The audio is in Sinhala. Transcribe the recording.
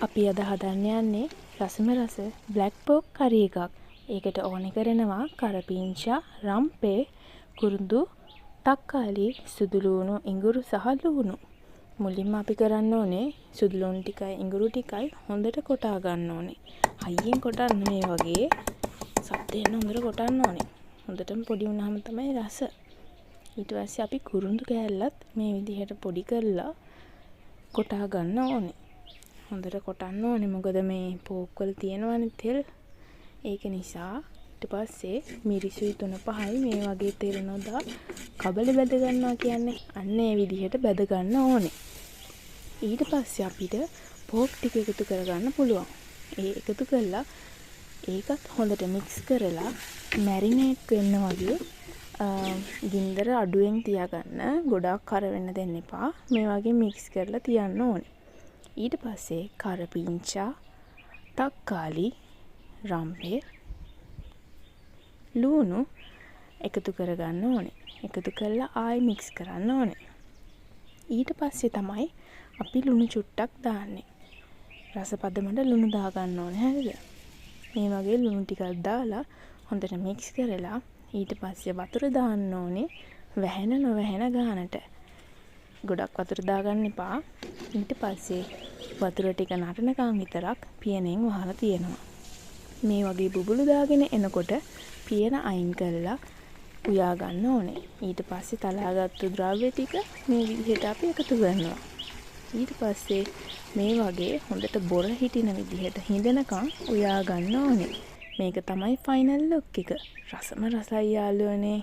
අපි අද හදන්න යන්නේ රසම රස බ්ලැක් පෝක් කරි එකක්. ඒකට ඕන කරනවා කරපිංචා, රම්පේ, කුරුඳු, තක්කාලි, සුදු ලූණු, ඉඟුරු සහ ලූණු. මුලින්ම අපි කරන්න ඕනේ සුදු ලූණු ටිකයි ඉඟුරු ටිකයි හොඳට කොටා ගන්න ඕනේ. හයියෙන් කොටන්න මේ වගේ සද්දෙන් හොඳට කොටන්න ඕනේ. හොඳටම පොඩි වුණාම තමයි රස. ඊට පස්සේ අපි කුරුඳු කෑල්ලත් මේ විදිහට පොඩි කරලා කොටා ගන්න ඕනේ. හොඳට කොටන්න ඕනේ මොකද මේ පෝක් වල තියෙනවනේ තෙල්. ඒක නිසා ඊට පස්සේ මිරිසුයි 3-5යි මේ වගේ තෙල් නොදා කබල බැද ගන්නවා කියන්නේ අන්න ඒ විදිහට බැද ගන්න ඕනේ. ඊට පස්සේ අපිට පෝක් ටික එකතු කරගන්න පුළුවන්. ඒ එකතු කරලා ඒකත් හොඳට මික්ස් කරලා මැරිනේට් වෙන්න වගේ ගින්දර අඩුවෙන් තියාගන්න. ගොඩාක් කර වෙන්න දෙන්න එපා. මේ වගේ මික්ස් කරලා තියන්න ඕනේ. ඊට පස්සේ කරපිංචා, තක්කාලි, රම්පේ, ලූණු එකතු කරගන්න ඕනේ. එකතු කරලා ආයෙ මික්ස් කරන්න ඕනේ. ඊට පස්සේ තමයි අපි ලුණු චුට්ටක් දාන්නේ. රස පදමට ලුණු දාගන්න ඕනේ හරිද? මේ වගේ ලුණු ටිකක් දාලා හොඳට මික්ස් කරලා ඊට පස්සේ වතුර දාන්න ඕනේ වැහෙන නොවැහෙන ගානට. ගොඩක් වතුර දාගන්න එපා. ඊට පස්සේ වතුර ටික නටනකම් විතරක් පියනෙන් වහලා තියෙනවා. මේ වගේ බුබුලු දාගෙන එනකොට පියන අයින් කරලා උයා ගන්න ඕනේ. ඊට පස්සේ තලාගත්තු ද්‍රව්‍ය ටික මේ විදිහට අපි එකතු කරනවා. ඊට පස්සේ මේ වගේ හොඳට බොර හිටින විදිහට හිඳනකම් උයා ගන්න ඕනේ. මේක තමයි ෆයිනල් ලුක් එක. රසම රසයි යාළුවනේ.